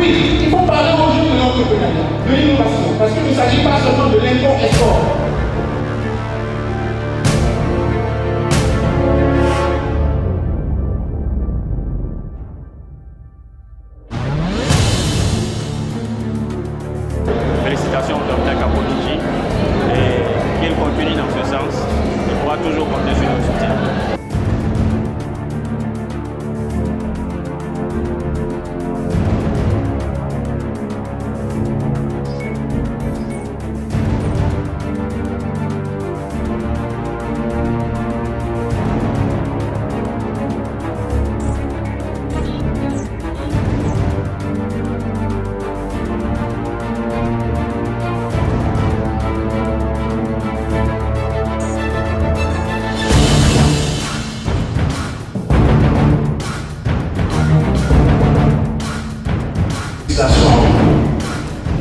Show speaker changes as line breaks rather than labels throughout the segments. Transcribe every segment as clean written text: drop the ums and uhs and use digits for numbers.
Oui, il faut parler aujourd'hui de l'entrepreneuriat, de l'innovation, parce qu'il ne s'agit pas seulement de l'import-export.
Félicitations au Dr Kaponiji et qu'il continue dans ce sens. Il pourra toujours compter sur notre soutien.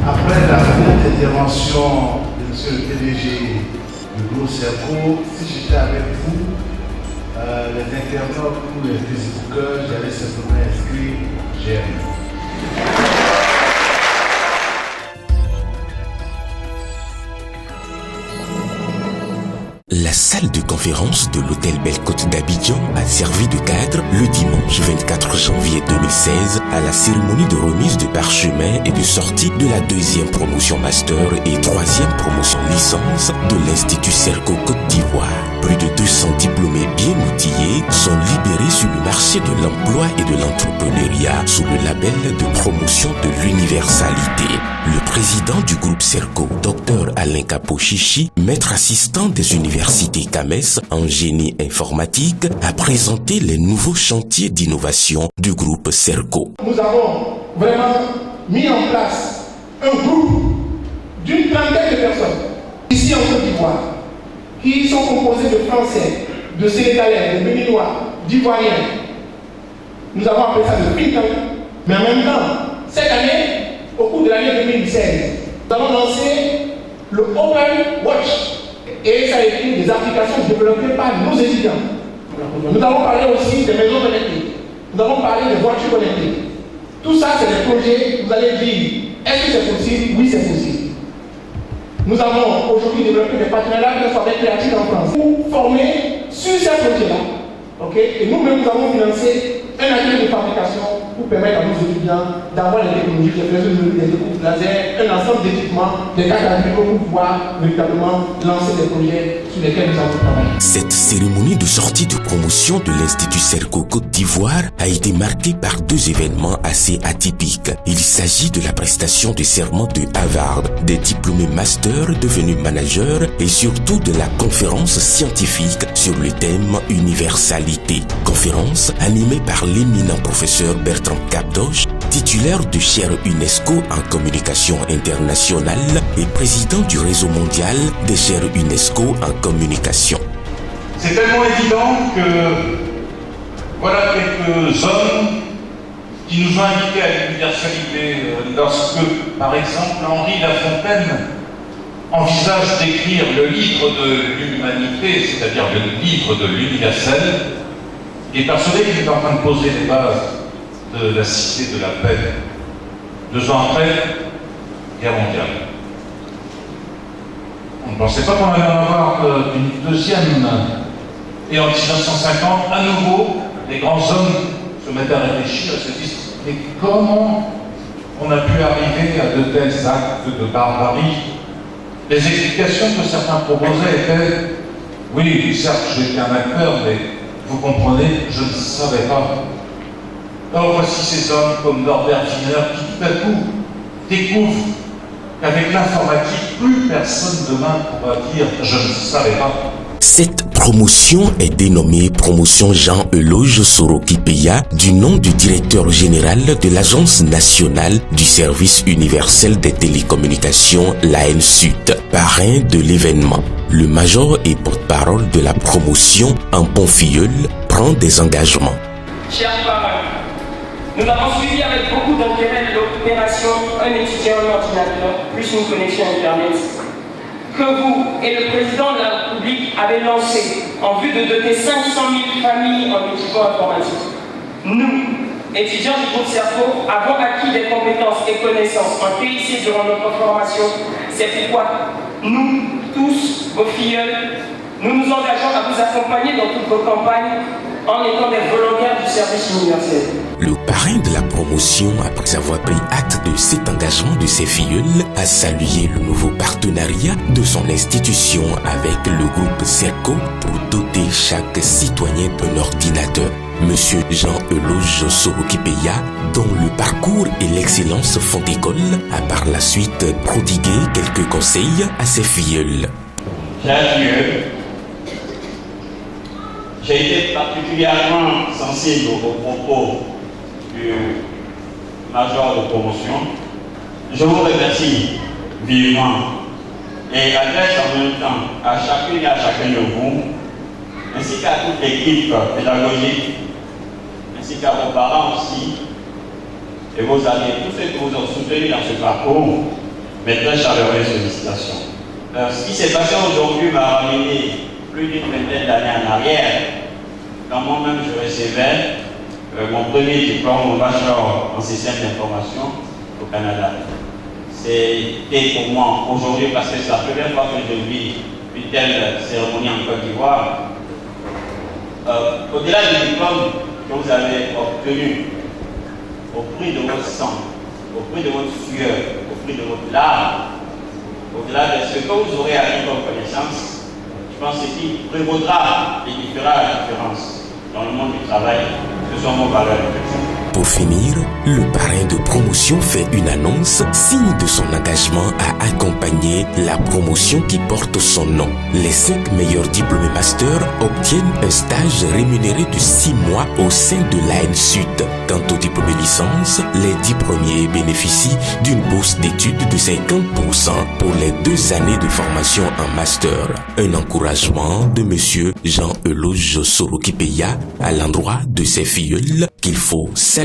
Après la première intervention de M. le PDG du groupe Serco, si j'étais avec vous, les internautes ou les Facebookers, j'allais simplement inscrire j'aime.
La salle de conférence de l'hôtel Belle Côte d'Abidjan a servi de cadre le dimanche 24 janvier 2016 à la cérémonie de remise de parchemin et de sortie de la deuxième promotion master et troisième promotion licence de l'Institut Serco Côte d'Ivoire. Plus de 200 diplômés bien outillés sont libérés sur le marché de l'emploi et de l'entrepreneuriat sous le label de promotion de l'universalité. Le président du groupe Serco, Dr Alain Kapochichi, maître assistant des universités CAMES en génie informatique, a présenté les nouveaux chantiers d'innovation du groupe Serco.
Nous avons vraiment mis en place un groupe d'une trentaine de personnes ici en Côte d'Ivoire qui sont composés de Français, de Sénégalais, de Béninois, d'Ivoiriens. Nous avons appelé ça le think tank. Mais en même temps, cette année, au cours de l'année 2016, nous avons lancé le Open Watch. Et ça a été des applications développées par nos étudiants. Nous avons parlé aussi des maisons connectées. Nous avons parlé des voitures connectées. Tout ça, c'est des projets, vous allez dire, est-ce que c'est possible? Oui, c'est possible. Nous avons aujourd'hui développé des partenariats avec Créative en France pour former sur ces projets-là. Okay? Et nous-mêmes, nous avons financé un atelier de fabrication pour permettre à nos étudiants d'avoir les technologies, des découpes laser, un ensemble d'équipements, des cartes graphiques pour pouvoir véritablement lancer des projets sur lesquels nous avons travaillé.
Cette cérémonie de sortie de promotion de l'Institut Serco Côte d'Ivoire a été marquée par deux événements assez atypiques. Il s'agit de la prestation de serment de Harvard, des diplômés master devenus managers et surtout de la conférence scientifique sur le thème universalité. Conférence animée par l'éminent professeur Bertrand Capdoche, titulaire de chaire UNESCO en communication internationale et président du réseau mondial des chaires UNESCO en communication.
C'est tellement évident que voilà quelques hommes qui nous ont invités à l'universalité lorsque, par exemple, Henri Lafontaine envisage d'écrire le livre de l'humanité, c'est-à-dire le livre de l'universel. Il est persuadé qu'il est en train de poser les bases de la cité de la paix. 2 ans après, guerre mondiale. On ne pensait pas qu'on allait en avoir une deuxième. Et en 1950, à nouveau, les grands hommes se mettent à réfléchir et se disent mais comment on a pu arriver à de tels actes de barbarie? Les explications que certains proposaient étaient oui, certes, j'étais un acteur, mais vous comprenez, je ne savais pas. Or, voici ces hommes comme Norbert Wiener qui tout à coup découvrent qu'avec l'informatique, plus personne demain pourra dire « je ne savais pas ».
Cette promotion est dénommée Promotion Jean-Euloge Sorokipeya du nom du directeur général de l'Agence nationale du service universel des télécommunications, l'ANSUT, parrain de l'événement. Le major et porte-parole de la promotion en Bonfilleul prend des engagements.
Chers parents, nous avons suivi avec beaucoup d'intérêt l'opération Un étudiant, un ordinateur, plus une connexion Internet, que vous et le président de la République avez lancé en vue de doter 500 000 familles en équipement informatique. Nous, étudiants du groupe Cerveau, avons acquis des compétences et connaissances en TIC durant notre formation. C'est pourquoi nous, tous, vos filleuls, nous nous engageons à vous accompagner dans toutes vos campagnes en étant des volontaires du service universel.
Le parrain de la promotion, après avoir pris acte de cet engagement de ses filleuls, a salué le nouveau partenariat de son institution avec le groupe Cerco pour doter chaque citoyen d'un ordinateur. Monsieur Jean-Eloge Sorokipeya, dont le parcours et l'excellence font école, a par la suite prodigué quelques conseils à ses filleuls.
Chers filleuls, j'ai été particulièrement sensible aux propos du major de promotion. Je vous remercie vivement et adresse en même temps à chacune et à chacun de vous, ainsi qu'à toute l'équipe pédagogique, ainsi qu'à vos parents aussi, et vos amis, tous ceux qui vous ont soutenu dans ce parcours, mes très chaleureuses félicitations. Ce qui s'est passé aujourd'hui m'a ramené plus d'une vingtaine d'années en arrière, quand moi-même je recevais mon premier diplôme, mon bachelor en système d'information au Canada. C'était pour moi aujourd'hui, parce que c'est la première fois que je vis une telle cérémonie en Côte d'Ivoire. Au-delà du diplôme que vous avez obtenu au prix de votre sang, au prix de votre sueur, au prix de votre larme, au-delà de ce que vous aurez acquis comme connaissance, je pense que ce qui prévaudra et qui fera la différence dans le monde du travail, ce sont vos valeurs de personne.
Pour finir, le parrain de promotion fait une annonce, signe de son engagement à accompagner la promotion qui porte son nom. Les 5 meilleurs diplômés master obtiennent un stage rémunéré de 6 mois au sein de l'AN Sud. Quant aux diplômés licence, les 10 premiers bénéficient d'une bourse d'études de 50% pour les 2 années de formation en master. Un encouragement de monsieur Jean-Eloge Sorokipeya à l'endroit de ses filleuls qu'il faut saluer.